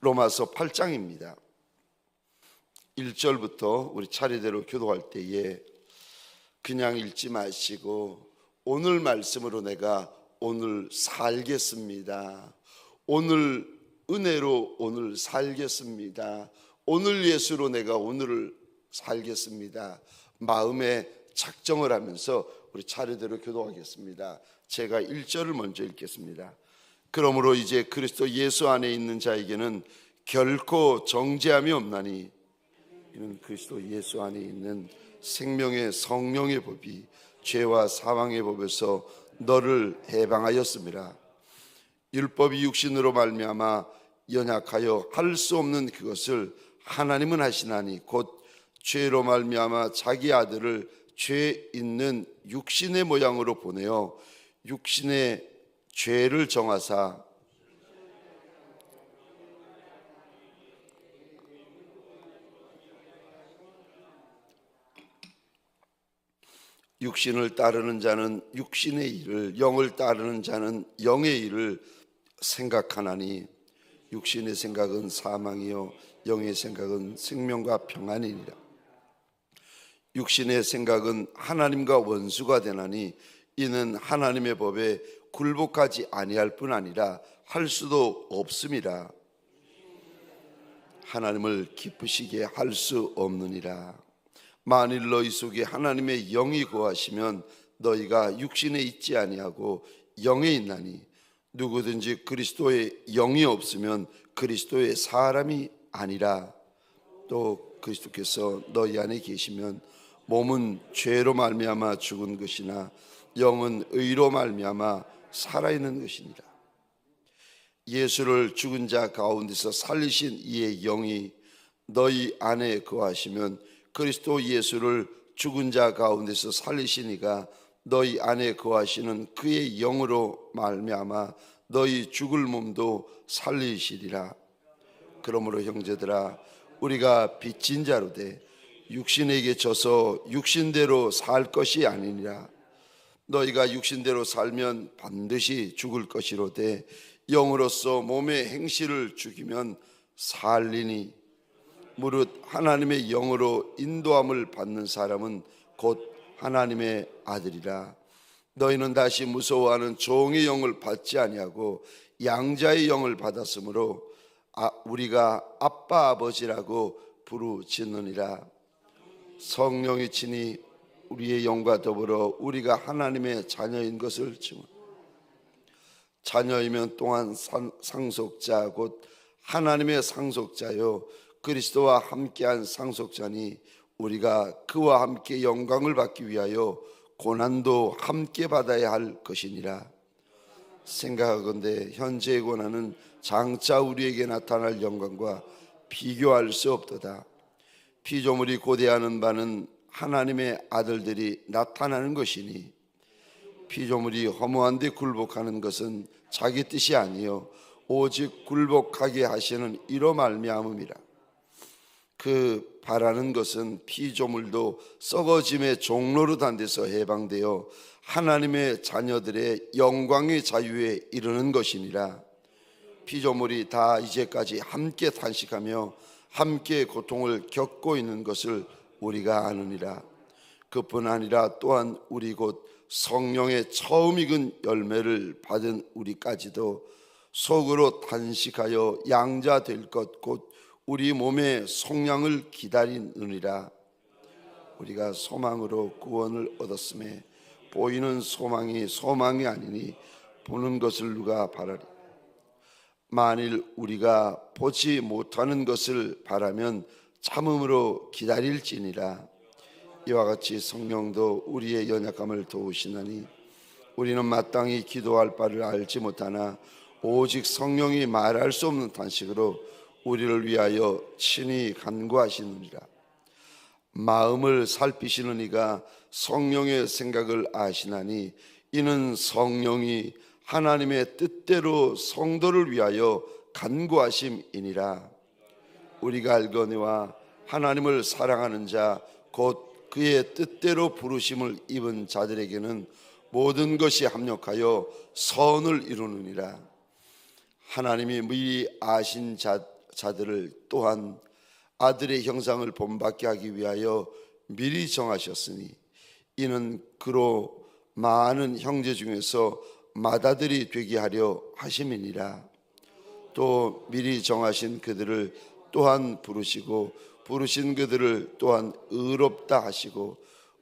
로마서 8장입니다. 1절부터 우리 차례대로 교도할 때에 그냥 읽지 마시고 오늘 말씀으로 내가 오늘 살겠습니다. 오늘 은혜로 오늘 살겠습니다. 오늘 예수로 내가 오늘을 살겠습니다. 마음에 작정을 하면서 우리 차례대로 교도하겠습니다. 제가 1절을 먼저 읽겠습니다. 그러므로 이제 그리스도 예수 안에 있는 자에게는 결코 정죄함이 없나니 이는 그리스도 예수 안에 있는 생명의 성령의 법이 죄와 사망의 법에서 너를 해방하였음이라. 율법이 육신으로 말미암아 연약하여 할 수 없는 그것을 하나님은 하시나니 곧 죄로 말미암아 자기 아들을 죄 있는 육신의 모양으로 보내어 육신의 죄를 정하사 육신을 따르는 자는 육신의 일을, 영을 따르는 자는 영의 일을 생각하나니 육신의 생각은 사망이요 영의 생각은 생명과 평안이니라. 육신의 생각은 하나님과 원수가 되나니 이는 하나님의 법에 굴복하지 아니할 뿐 아니라 할 수도 없음이라. 하나님을 기쁘시게 할 수 없느니라. 만일 너희 속에 하나님의 영이 거하시면 너희가 육신에 있지 아니하고 영에 있나니 누구든지 그리스도의 영이 없으면 그리스도의 사람이 아니라. 또 그리스도께서 너희 안에 계시면 몸은 죄로 말미암아 죽은 것이나 영은 의로 말미암아 살아있는 것이니라. 예수를 죽은 자 가운데서 살리신 이의 영이 너희 안에 거하시면 그리스도 예수를 죽은 자 가운데서 살리신 이가 너희 안에 거하시는 그의 영으로 말미암아 너희 죽을 몸도 살리시리라. 그러므로 형제들아 우리가 빚진 자로 돼 육신에게 져서 육신대로 살 것이 아니니라. 너희가 육신대로 살면 반드시 죽을 것이로되 영으로서 몸의 행실을 죽이면 살리니 무릇 하나님의 영으로 인도함을 받는 사람은 곧 하나님의 아들이라. 너희는 다시 무서워하는 종의 영을 받지 아니하고 양자의 영을 받았으므로 우리가 아빠 아버지라고 부르짖느니라. 성령이 친히 우리의 영과 더불어 우리가 하나님의 자녀인 것을 증언. 자녀이면 또한 상속자 곧 하나님의 상속자요 그리스도와 함께한 상속자니 우리가 그와 함께 영광을 받기 위하여 고난도 함께 받아야 할 것이니라. 생각하건대 현재의 고난은 장차 우리에게 나타날 영광과 비교할 수 없도다. 피조물이 고대하는 바는 하나님의 아들들이 나타나는 것이니 피조물이 허무한 데 굴복하는 것은 자기 뜻이 아니요 오직 굴복하게 하시는 이로 말미암음이라. 그 바라는 것은 피조물도 썩어짐의 종로로 단 데서 해방되어 하나님의 자녀들의 영광의 자유에 이르는 것이니라. 피조물이 다 이제까지 함께 탄식하며 함께 고통을 겪고 있는 것을 우리가 아느니라. 그뿐 아니라 또한 우리 곧 성령의 처음 익은 열매를 받은 우리까지도 속으로 탄식하여 양자 될 것 곧 우리 몸의 속량을 기다리느니라. 우리가 소망으로 구원을 얻었음에 보이는 소망이 소망이 아니니 보는 것을 누가 바라리. 만일 우리가 보지 못하는 것을 바라면 참음으로 기다릴지니라. 이와 같이 성령도 우리의 연약함을 도우시나니 우리는 마땅히 기도할 바를 알지 못하나 오직 성령이 말할 수 없는 탄식으로 우리를 위하여 친히 간구하시느니라. 마음을 살피시는 이가 성령의 생각을 아시나니 이는 성령이 하나님의 뜻대로 성도를 위하여 간구하심이니라. 우리가 알거니와 하나님을 사랑하는 자 곧 그의 뜻대로 부르심을 입은 자들에게는 모든 것이 합력하여 선을 이루느니라. 하나님이 미리 아신 자 자들을 또한 아들의 형상을 본받게 하기 위하여 미리 정하셨으니 이는 그로 많은 형제 중에서 맏아들이 되게 하려 하심이니라. 또 미리 정하신 그들을 또한 부르시고 부르신 그들을 또한 의롭다 하시고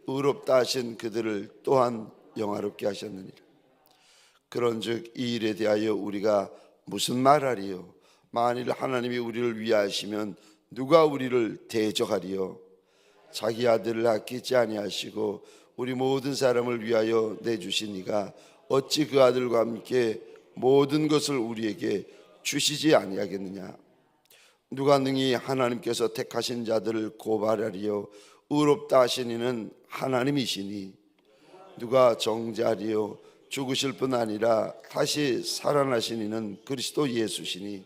의롭다 하신 그들을 또한 영화롭게 하셨느니라. 그런즉 이 일에 대하여 우리가 무슨 말하리요? 만일 하나님이 우리를 위하시면 누가 우리를 대적하리요? 자기 아들을 아끼지 아니하시고 우리 모든 사람을 위하여 내주신 이가 어찌 그 아들과 함께 모든 것을 우리에게 주시지 아니하겠느냐? 누가 능히 하나님께서 택하신 자들을 고발하리요? 의롭다 하신 이는 하나님이시니 누가 정죄하리요? 죽으실 뿐 아니라 다시 살아나신 이는 그리스도 예수시니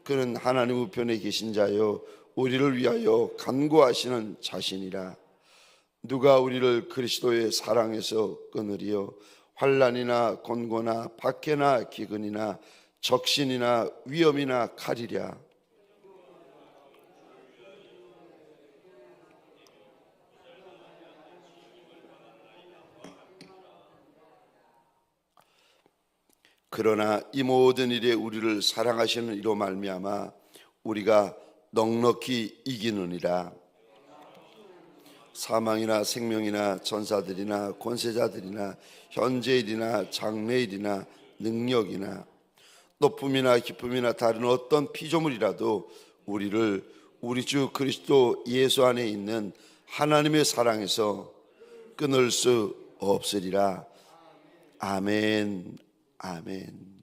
그는 하나님 우편에 계신 자요 우리를 위하여 간구하시는 자신이라. 누가 우리를 그리스도의 사랑에서 끊으리요? 환난이나 곤고나 박해나 기근이나 적신이나 위험이나 칼이랴. 그러나 이 모든 일에 우리를 사랑하시는 이로 말미암아 우리가 넉넉히 이기느니라. 사망이나 생명이나 전사들이나 권세자들이나 현재일이나 장래일이나 능력이나 높음이나 기쁨이나 다른 어떤 피조물이라도 우리를 우리 주 그리스도 예수 안에 있는 하나님의 사랑에서 끊을 수 없으리라. 아멘. 아멘.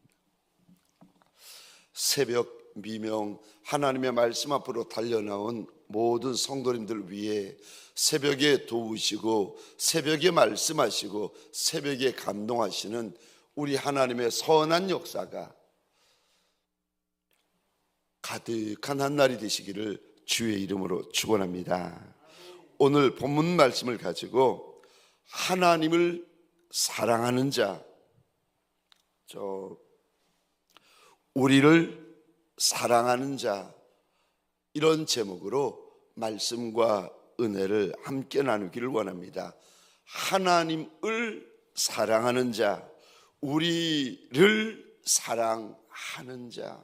새벽 미명 하나님의 말씀 앞으로 달려나온 모든 성도님들 위해 새벽에 도우시고 새벽에 말씀하시고 새벽에 감동하시는 우리 하나님의 선한 역사가 가득한 한 날이 되시기를 주의 이름으로 축원합니다. 오늘 본문 말씀을 가지고 하나님을 사랑하는 자, 우리를 사랑하는 자, 이런 제목으로 말씀과 은혜를 함께 나누기를 원합니다. 하나님을 사랑하는 자, 우리를 사랑하는 자.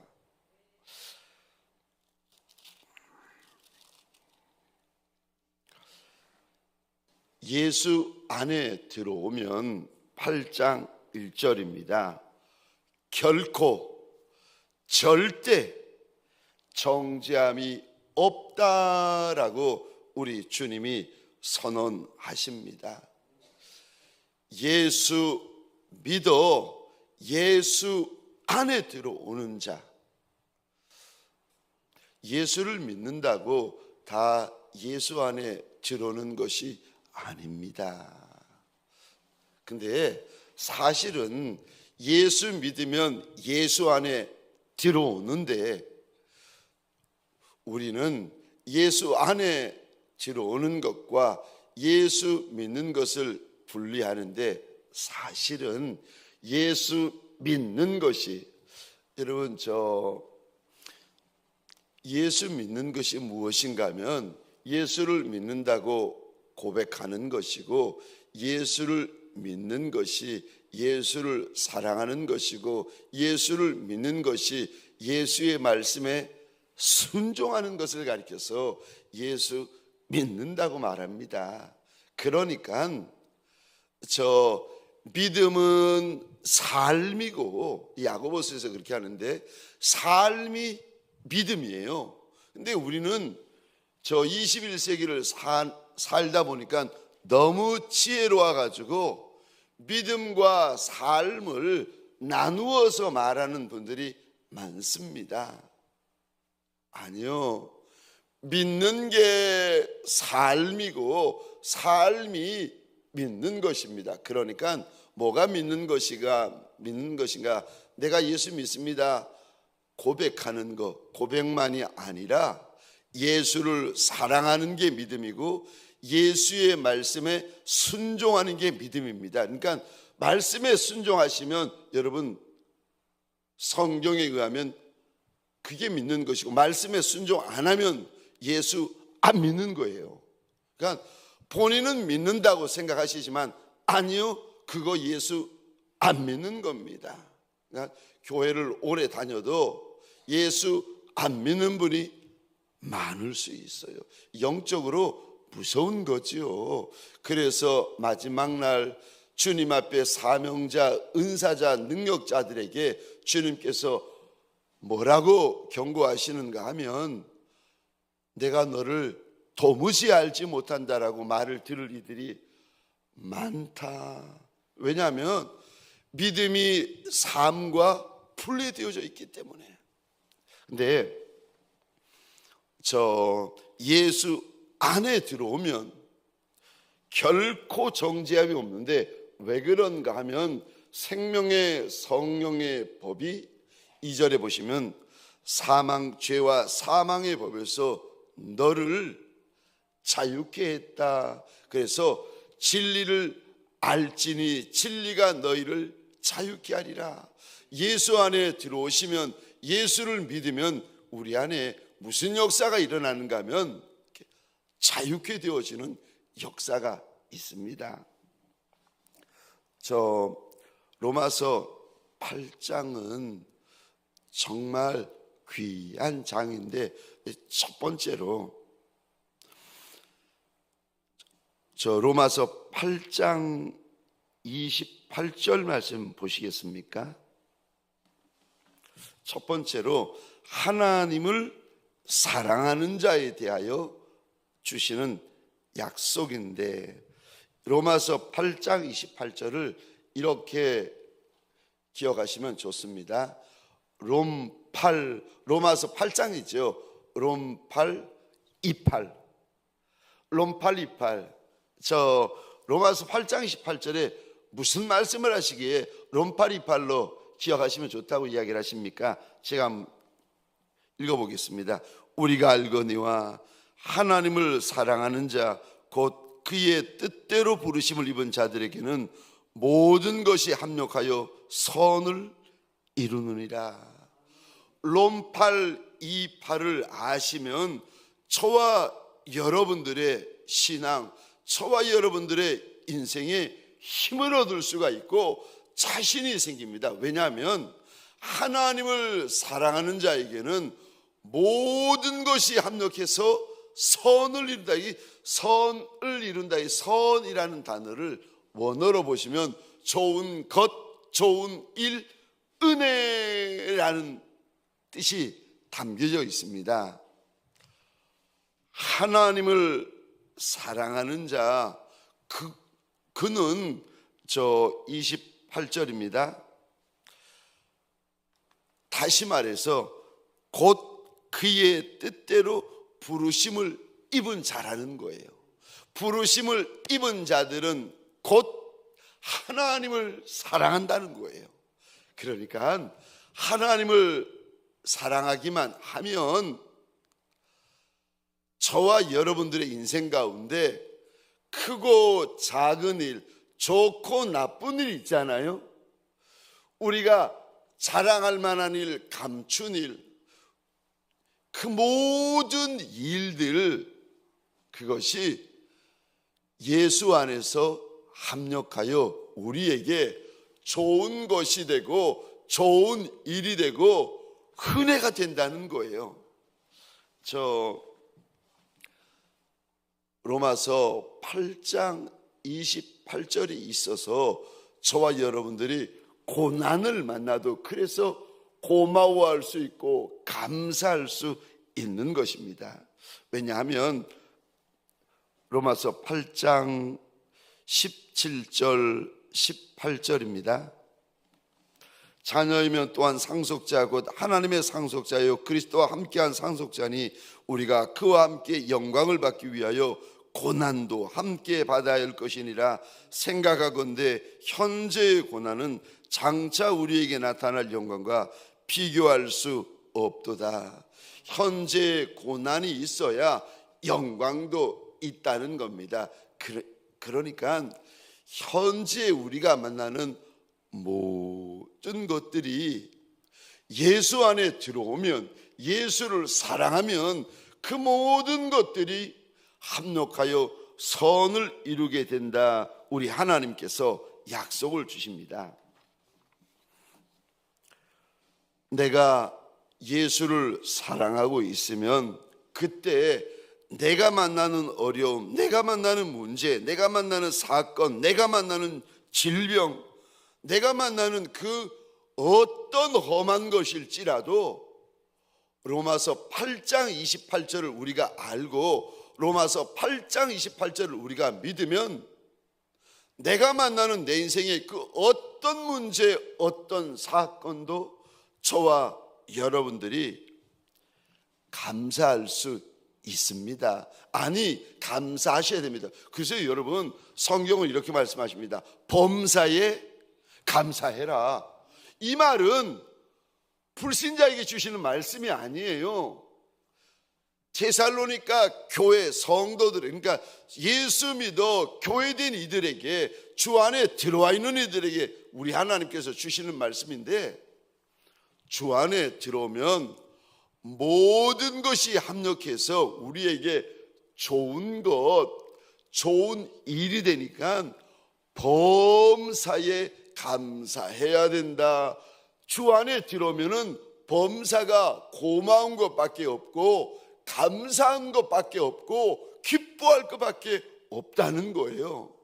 예수 안에 들어오면 8장 1절입니다. 결코 절대 정죄함이 없다라고 우리 주님이 선언하십니다. 예수 믿어 예수 안에 들어오는 자, 예수를 믿는다고 다 예수 안에 들어오는 것이 아닙니다. 근데 사실은 예수 믿으면 예수 안에 들어오는데 우리는 예수 안에 들어오는 것과 예수 믿는 것을 분리하는데 사실은 예수 믿는 것이, 여러분 예수 믿는 것이 무엇인가 하면 예수를 믿는다고 고백하는 것이고 예수를 믿는 것이 예수를 사랑하는 것이고 예수를 믿는 것이 예수의 말씀에 순종하는 것을 가리켜서 예수 믿는다고 말합니다. 그러니까 믿음은 삶이고, 야고보서에서 그렇게 하는데 삶이 믿음이에요. 근데 우리는 21세기를 살다 보니까 너무 지혜로워 가지고 믿음과 삶을 나누어서 말하는 분들이 많습니다. 아니요, 믿는 게 삶이고 삶이 믿는 것입니다. 그러니까 뭐가 믿는 것인가? 내가 예수 믿습니다 고백하는 것, 고백만이 아니라 예수를 사랑하는 게 믿음이고 예수의 말씀에 순종하는 게 믿음입니다. 그러니까 말씀에 순종하시면 여러분 성경에 의하면 그게 믿는 것이고, 말씀에 순종 안 하면 예수 안 믿는 거예요. 그러니까 본인은 믿는다고 생각하시지만 아니요, 그거 예수 안 믿는 겁니다. 그러니까 교회를 오래 다녀도 예수 안 믿는 분이 많을 수 있어요. 영적으로 무서운 거지요. 그래서 마지막 날 주님 앞에 사명자, 은사자, 능력자들에게 주님께서 뭐라고 경고하시는가 하면, 내가 너를 도무지 알지 못한다라고 말을 들을 이들이 많다. 왜냐하면 믿음이 삶과 분리되어져 있기 때문에. 근데 예수 안에 들어오면 결코 정죄함이 없는데, 왜 그런가 하면 생명의 성령의 법이 2절에 보시면 죄와 사망의 법에서 너를 자유케 했다. 그래서 진리를 알지니 진리가 너희를 자유케 하리라. 예수 안에 들어오시면, 예수를 믿으면 우리 안에 무슨 역사가 일어나는가 하면 자유케 되어지는 역사가 있습니다. 로마서 8장은 정말 귀한 장인데, 첫 번째로 로마서 8장 28절 말씀 보시겠습니까? 첫 번째로 하나님을 사랑하는 자에 대하여 주시는 약속인데, 로마서 8장 28절을 이렇게 기억하시면 좋습니다. 로마서 8장이죠. 롬8 28. 로마서 8장 28절에 무슨 말씀을 하시기에 롬8 28로 기억하시면 좋다고 이야기를 하십니까? 제가 한번 읽어보겠습니다. 우리가 알거니와 하나님을 사랑하는 자 곧 그의 뜻대로 부르심을 입은 자들에게는 모든 것이 합력하여 선을 이루느니라. 롬8 28을 아시면 저와 여러분들의 신앙, 저와 여러분들의 인생에 힘을 얻을 수가 있고 자신이 생깁니다. 왜냐하면 하나님을 사랑하는 자에게는 모든 것이 합력해서 선을 이룬다. 이 선을 이룬다. 이 선이라는 단어를 원어로 보시면 좋은 것, 좋은 일, 은혜라는 뜻이 담겨져 있습니다. 하나님을 사랑하는 자, 그는 28절입니다. 다시 말해서 곧 그의 뜻대로 부르심을 입은 자라는 거예요. 부르심을 입은 자들은 곧 하나님을 사랑한다는 거예요. 그러니까 하나님을 사랑하기만 하면 저와 여러분들의 인생 가운데 크고 작은 일, 좋고 나쁜 일 있잖아요. 우리가 자랑할 만한 일, 감춘 일, 그 모든 일들, 그것이 예수 안에서 합력하여 우리에게 좋은 것이 되고 좋은 일이 되고 은혜가 된다는 거예요. 로마서 8장 28절이 있어서 저와 여러분들이 고난을 만나도 그래서 고마워할 수 있고 감사할 수 있는 것입니다. 왜냐하면 로마서 8장 17절 18절입니다. 자녀이면 또한 상속자 곧 하나님의 상속자요 그리스도와 함께한 상속자니 우리가 그와 함께 영광을 받기 위하여 고난도 함께 받아야 할 것이니라. 생각하건대 현재의 고난은 장차 우리에게 나타날 영광과 비교할 수 없도다. 현재의 고난이 있어야 영광도 있다는 겁니다. 그러니까 현재 우리가 만나는 모든 것들이 예수 안에 들어오면, 예수를 사랑하면 그 모든 것들이 합력하여 선을 이루게 된다. 우리 하나님께서 약속을 주십니다. 내가 예수를 사랑하고 있으면 그때 내가 만나는 어려움, 내가 만나는 문제, 내가 만나는 사건, 내가 만나는 질병, 내가 만나는 그 어떤 험한 것일지라도 로마서 8장 28절을 우리가 알고 로마서 8장 28절을 우리가 믿으면 내가 만나는 내 인생의 그 어떤 문제, 어떤 사건도 저와 여러분들이 감사할 수 있습니다. 아니, 감사하셔야 됩니다. 그래서 여러분, 성경은 이렇게 말씀하십니다. 범사에 감사해라. 이 말은 불신자에게 주시는 말씀이 아니에요. 데살로니가 교회 성도들, 그러니까 예수 믿어 교회된 이들에게, 주 안에 들어와 있는 이들에게 우리 하나님께서 주시는 말씀인데, 주 안에 들어오면 모든 것이 합력해서 우리에게 좋은 것, 좋은 일이 되니까 범사에 감사해야 된다. 주 안에 들어오면은 범사가 고마운 것밖에 없고 감사한 것밖에 없고 기뻐할 것밖에 없다는 거예요.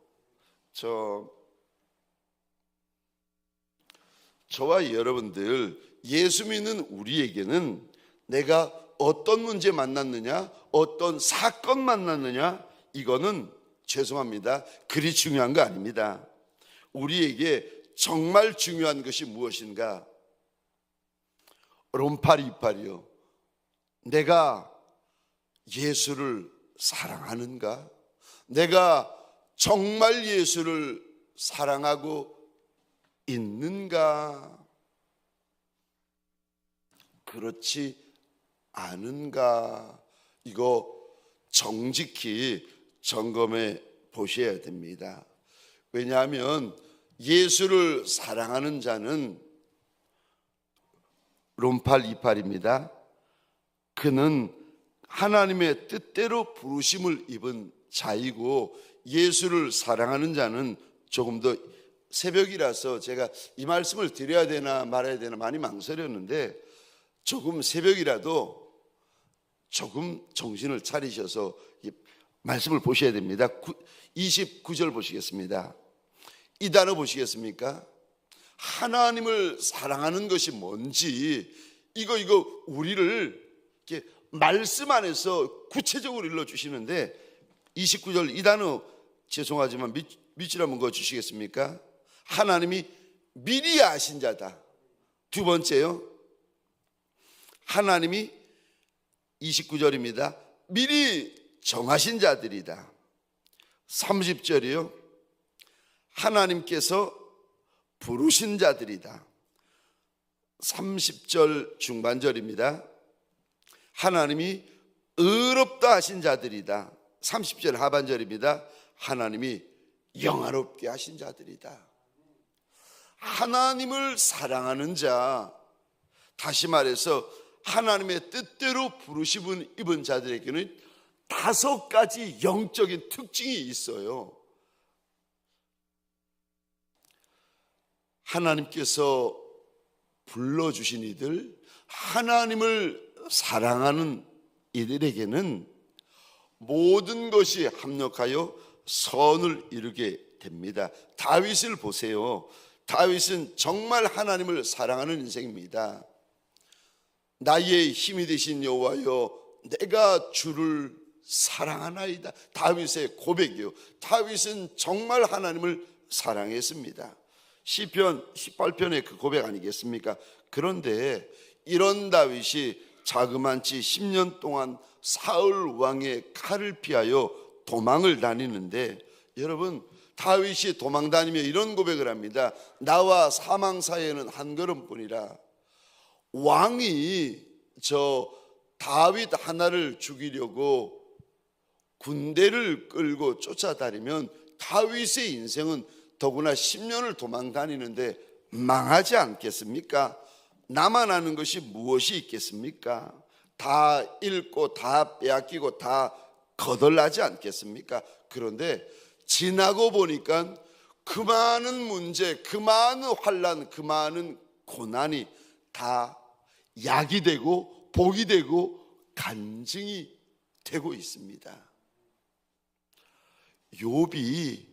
저와 여러분들, 예수 믿는 우리에게는 내가 어떤 문제 만났느냐, 어떤 사건 만났느냐, 이거는 죄송합니다, 그리 중요한 거 아닙니다. 우리에게 정말 중요한 것이 무엇인가? 롬팔 28이요. 내가 예수를 사랑하는가? 내가 정말 예수를 사랑하고 있는가? 그렇지 않은가? 이거 정직히 점검해 보셔야 됩니다. 왜냐하면 예수를 사랑하는 자는 롬팔 28입니다. 그는 하나님의 뜻대로 부르심을 입은 자이고, 예수를 사랑하는 자는, 조금 더 새벽이라서 제가 이 말씀을 드려야 되나 말아야 되나 많이 망설였는데, 조금 새벽이라도 조금 정신을 차리셔서 이 말씀을 보셔야 됩니다. 29절 보시겠습니다. 이 단어 보시겠습니까? 하나님을 사랑하는 것이 뭔지, 이거 우리를 이렇게 말씀 안에서 구체적으로 일러주시는데, 29절 이 단어 죄송하지만 밑줄 한번 그어주시겠습니까? 하나님이 미리 아신 자다. 두 번째요, 하나님이 29절입니다. 미리 정하신 자들이다. 30절이요. 하나님께서 부르신 자들이다. 30절 중반절입니다. 하나님이 의롭다 하신 자들이다. 30절 하반절입니다. 하나님이 영화롭게 하신 자들이다. 하나님을 사랑하는 자, 다시 말해서 하나님의 뜻대로 부르심을 입은 자들에게는 5가지 영적인 특징이 있어요. 하나님께서 불러주신 이들, 하나님을 사랑하는 이들에게는 모든 것이 합력하여 선을 이루게 됩니다. 다윗을 보세요. 다윗은 정말 하나님을 사랑하는 인생입니다. 나의 힘이 되신 여호와여, 내가 주를 사랑하나이다. 다윗의 고백이요. 다윗은 정말 하나님을 사랑했습니다. 시편 18편의 그 고백 아니겠습니까? 그런데 이런 다윗이 자그만치 10년 동안 사울 왕의 칼을 피하여 도망을 다니는데, 여러분, 다윗이 도망 다니며 이런 고백을 합니다. 나와 사망 사이에는 한 걸음뿐이라. 왕이 저 다윗 하나를 죽이려고 군대를 끌고 쫓아다니면 다윗의 인생은 더구나 10년을 도망 다니는데 망하지 않겠습니까? 나만 아는 것이 무엇이 있겠습니까? 다 잃고 다 빼앗기고 다 거덜나지 않겠습니까? 그런데 지나고 보니까 그 많은 문제, 그 많은 환난, 그 많은 고난이 다 약이 되고 복이 되고 간증이 되고 있습니다. 욥이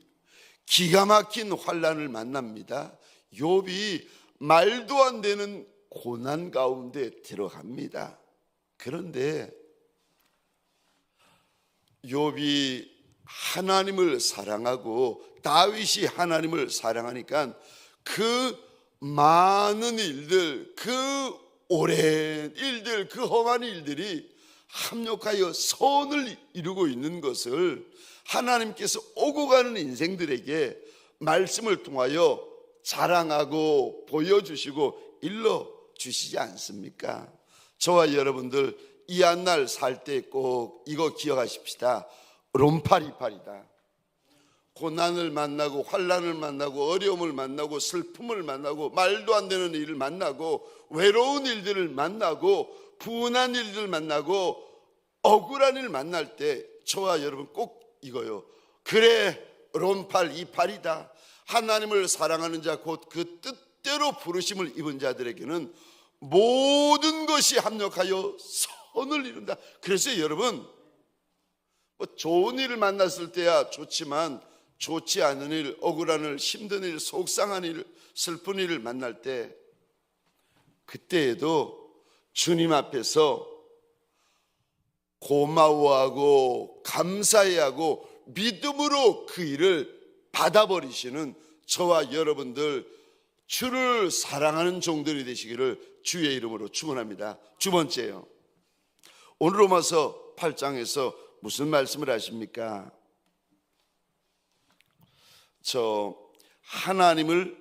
기가 막힌 환난을 만납니다. 욥이 말도 안 되는 고난 가운데 들어갑니다. 그런데 욥이 하나님을 사랑하고 다윗이 하나님을 사랑하니까 그 많은 일들, 그 오랜 일들, 그 험한 일들이 합력하여 선을 이루고 있는 것을 하나님께서 오고 가는 인생들에게 말씀을 통하여 자랑하고 보여주시고 일러주시지 않습니까? 저와 여러분들 이 한 날 살 때 꼭 이거 기억하십시다. 롬파리파리다. 고난을 만나고 환난을 만나고 어려움을 만나고 슬픔을 만나고 말도 안 되는 일을 만나고 외로운 일들을 만나고 분한 일들을 만나고 억울한 일을 만날 때 저와 여러분 꼭 이거요. 그래, 롬팔 이팔이다. 하나님을 사랑하는 자 곧 그 뜻대로 부르심을 입은 자들에게는 모든 것이 합력하여 선을 이룬다. 그래서 여러분 좋은 일을 만났을 때야 좋지만 좋지 않은 일, 억울한 일, 힘든 일, 속상한 일, 슬픈 일을 만날 때 그때에도 주님 앞에서 고마워하고 감사해하고 믿음으로 그 일을 받아버리시는 저와 여러분들 주를 사랑하는 종들이 되시기를 주의 이름으로 축원합니다. 두 번째요, 오늘 로마서 8장에서 무슨 말씀을 하십니까? 저 하나님을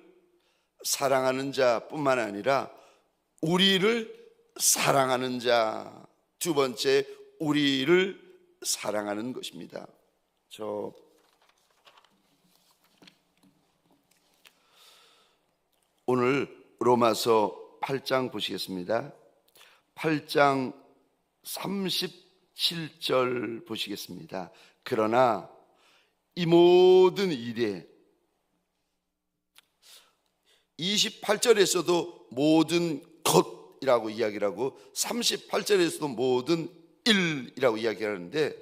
사랑하는 자뿐만 아니라 우리를 사랑하는 자, 두 번째 우리를 사랑하는 것입니다. 저 오늘 로마서 8장 보시겠습니다. 8장 37절 보시겠습니다. 그러나 이 모든 일에 28절에서도 모든 것이라고 이야기를 하고 38절에서도 모든 일이라고 이야기하는데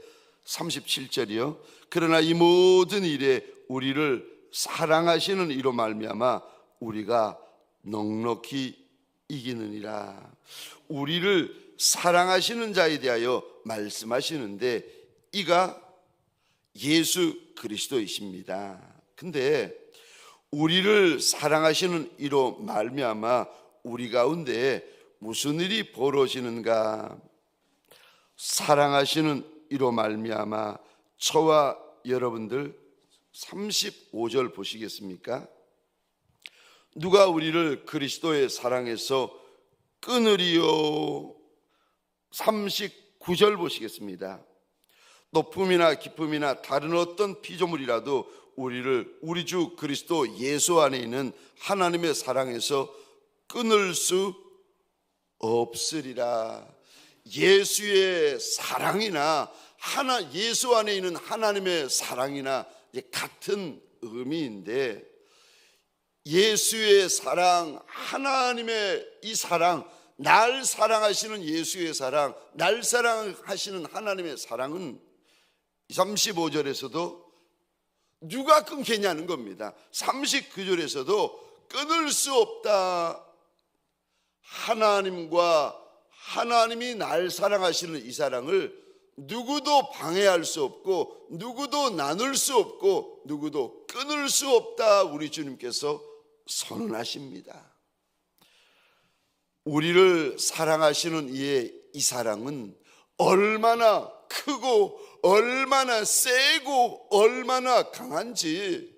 37절이요. 그러나 이 모든 일에 우리를 사랑하시는 이로 말미암아 우리가 넉넉히 이기느니라. 우리를 사랑하시는 자에 대하여 말씀하시는데 이가 예수 그리스도이십니다. 근데 우리를 사랑하시는 이로 말미암아 우리 가운데 무슨 일이 벌어지는가? 사랑하시는 이로 말미암아 저와 여러분들 35절 보시겠습니까? 누가 우리를 그리스도의 사랑에서 끊으리요? 39절 보시겠습니다. 높음이나 깊음이나 다른 어떤 피조물이라도 우리를 우리 주 그리스도 예수 안에 있는 하나님의 사랑에서 끊을 수 없으리라. 예수의 사랑이나 예수 안에 있는 하나님의 사랑이나 같은 의미인데, 예수의 사랑, 하나님의 이 사랑, 날 사랑하시는 예수의 사랑, 날 사랑하시는 하나님의 사랑은 35절에서도 누가 끊겠냐는 겁니다. 39절에서도 끊을 수 없다. 하나님과 하나님이 날 사랑하시는 이 사랑을 누구도 방해할 수 없고 누구도 나눌 수 없고 누구도 끊을 수 없다. 우리 주님께서 선언하십니다. 우리를 사랑하시는 이의 이 사랑은 얼마나 크고 얼마나 세고 얼마나 강한지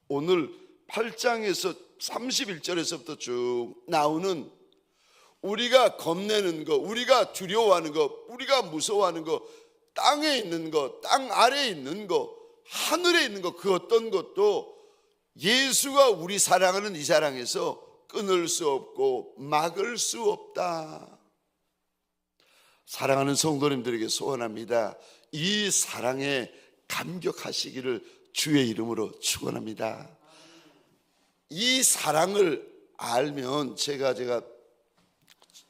오늘 8장에서 31절에서부터 쭉 나오는 우리가 겁내는 거, 우리가 두려워하는 거, 우리가 무서워하는 거, 땅에 있는 거, 땅 아래에 있는 거, 하늘에 있는 거, 그 어떤 것도 예수가 우리 사랑하는 이 사랑에서 끊을 수 없고 막을 수 없다. 사랑하는 성도님들에게 소원합니다. 이 사랑에 감격하시기를 주의 이름으로 축원합니다. 이 사랑을 알면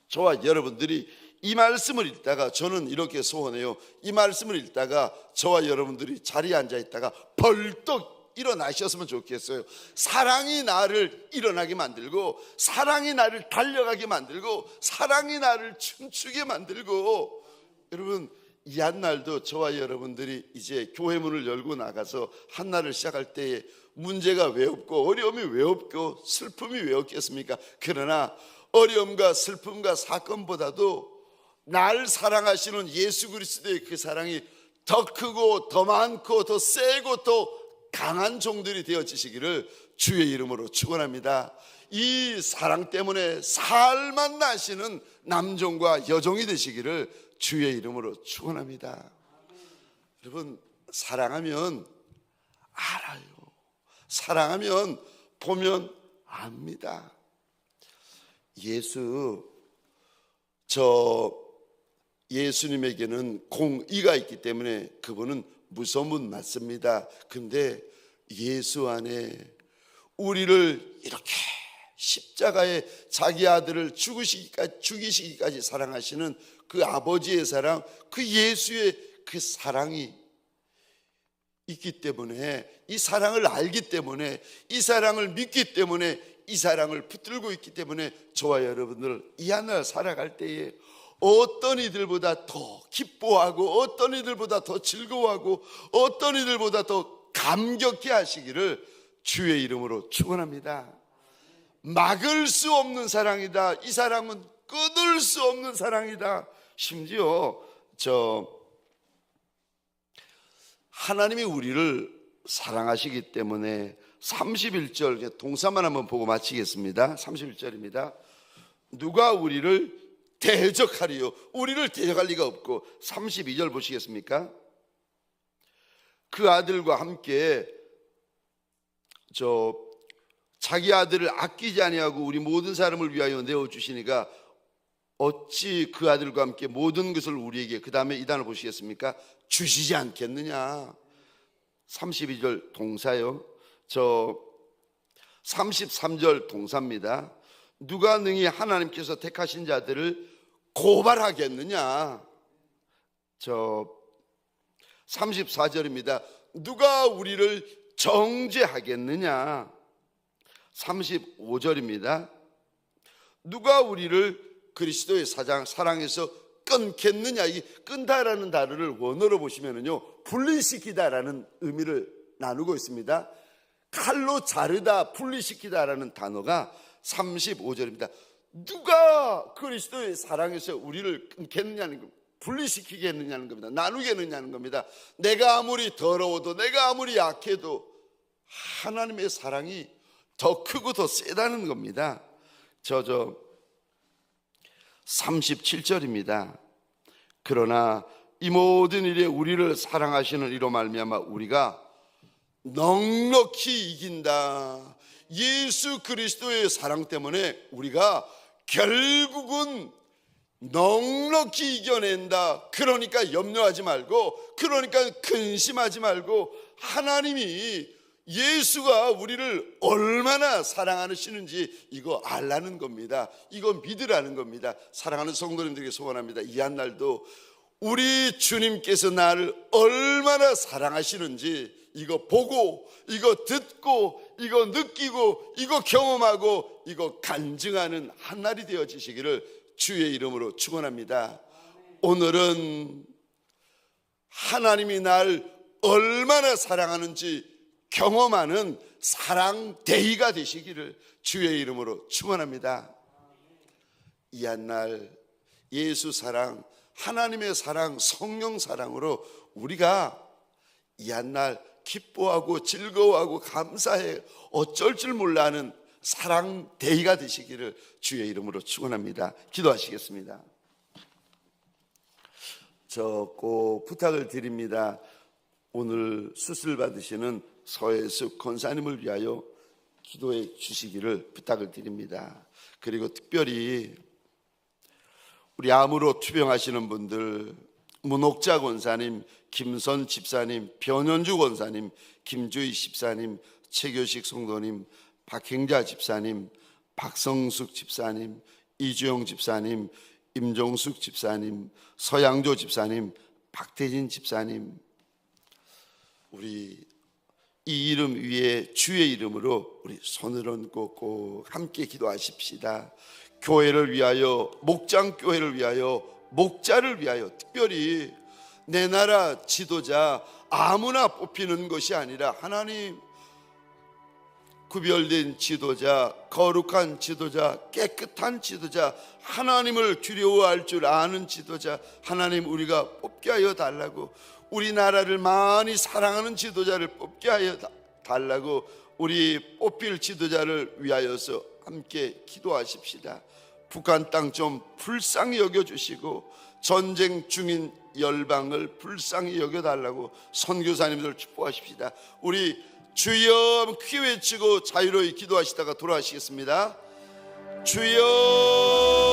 저와 여러분들이 이 말씀을 읽다가, 저는 이렇게 소원해요. 이 말씀을 읽다가 저와 여러분들이 자리에 앉아 있다가 벌떡 일어나셨으면 좋겠어요. 사랑이 나를 일어나게 만들고, 사랑이 나를 달려가게 만들고, 사랑이 나를 춤추게 만들고. 여러분, 이 한날도 저와 여러분들이 이제 교회 문을 열고 나가서 한날을 시작할 때에 문제가 왜 없고 어려움이 왜 없고 슬픔이 왜 없겠습니까? 그러나 어려움과 슬픔과 사건보다도 날 사랑하시는 예수 그리스도의 그 사랑이 더 크고 더 많고 더 세고 더 강한 종들이 되어지시기를 주의 이름으로 축원합니다. 이 사랑 때문에 살만 나시는 남종과 여종이 되시기를 주의 이름으로 축원합니다. 여러분, 사랑하면 알아요. 사랑하면 보면 압니다. 예수님에게는 공의가 있기 때문에 그분은 무서운 분 맞습니다. 근데 예수 안에 우리를 이렇게 십자가에 자기 아들을 죽이시기까지 사랑하시는 그 아버지의 사랑, 그 예수의 그 사랑이 있기 때문에, 이 사랑을 알기 때문에, 이 사랑을 믿기 때문에, 이 사랑을 붙들고 있기 때문에 저와 여러분들 이 하늘 살아갈 때에 어떤 이들보다 더 기뻐하고, 어떤 이들보다 더 즐거워하고, 어떤 이들보다 더 감격해 하시기를 주의 이름으로 축원합니다. 막을 수 없는 사랑이다. 이 사랑은 끊을 수 없는 사랑이다. 심지어 하나님이 우리를 사랑하시기 때문에 31절 동사만 한번 보고 마치겠습니다. 31절입니다. 누가 우리를 대적하리요? 우리를 대적할 리가 없고. 32절 보시겠습니까? 그 아들과 함께 자기 아들을 아끼지 아니하고 우리 모든 사람을 위하여 내어주시니가 어찌 그 아들과 함께 모든 것을 우리에게, 그 다음에 이 단을 보시겠습니까? 주시지 않겠느냐. 32절 동사요. 33절 동사입니다. 누가 능히 하나님께서 택하신 자들을 고발하겠느냐. 34절입니다. 누가 우리를 정죄하겠느냐. 35절입니다. 누가 우리를 그리스도의 사랑에서 끊겠느냐. 이 끈다라는 단어를 원어로 보시면은요, 분리시키다라는 의미를 나누고 있습니다. 칼로 자르다, 분리시키다라는 단어가 35절입니다. 누가 그리스도의 사랑에서 우리를 끊겠느냐는 겁니다. 분리시키겠느냐는 겁니다. 나누겠느냐는 겁니다. 내가 아무리 더러워도, 내가 아무리 약해도 하나님의 사랑이 더 크고 더 세다는 겁니다. 37절입니다. 그러나 이 모든 일에 우리를 사랑하시는 이로 말미암아 우리가 넉넉히 이긴다. 예수 그리스도의 사랑 때문에 우리가 결국은 넉넉히 이겨낸다. 그러니까 염려하지 말고, 그러니까 근심하지 말고, 하나님이 예수가 우리를 얼마나 사랑하시는지 이거 알라는 겁니다. 이거 믿으라는 겁니다. 사랑하는 성도님들에게 소원합니다. 이 한날도 우리 주님께서 나를 얼마나 사랑하시는지 이거 보고, 이거 듣고, 이거 느끼고, 이거 경험하고, 이거 간증하는 한날이 되어지시기를 주의 이름으로 축원합니다. 오늘은 하나님이 날 얼마나 사랑하는지 경험하는 사랑데이가 되시기를 주의 이름으로 축원합니다. 이 한날 예수 사랑, 하나님의 사랑, 성령 사랑으로 우리가 이 한날 기뻐하고 즐거워하고 감사해 어쩔 줄 몰라 하는 사랑데이가 되시기를 주의 이름으로 축원합니다. 기도하시겠습니다. 꼭 부탁을 드립니다. 오늘 수술 받으시는 서혜숙 권사님을 위하여 기도해 주시기를 부탁을 드립니다. 그리고 특별히 우리 암으로 투병하시는 분들, 문옥자 권사님, 김선 집사님, 변현주 권사님, 김주희 집사님, 최교식 성도님, 박행자 집사님, 박성숙 집사님, 이주영 집사님, 임종숙 집사님, 서양조 집사님, 박태진 집사님, 우리 이 이름 위에 주의 이름으로 우리 손을 얹고 꼭 함께 기도하십시다. 교회를 위하여, 목장교회를 위하여, 목자를 위하여, 특별히 내 나라 지도자 아무나 뽑히는 것이 아니라 하나님 구별된 지도자, 거룩한 지도자, 깨끗한 지도자, 하나님을 두려워할 줄 아는 지도자, 하나님 우리가 뽑게 하여 달라고, 우리나라를 많이 사랑하는 지도자를 뽑게 하여 달라고, 우리 뽑힐 지도자를 위하여서 함께 기도하십시다. 북한 땅 좀 불쌍히 여겨주시고 전쟁 중인 열방을 불쌍히 여겨달라고 선교사님들 축복하십시다. 우리 주여 크게 외치고 자유로이 기도하시다가 돌아가시겠습니다. 주여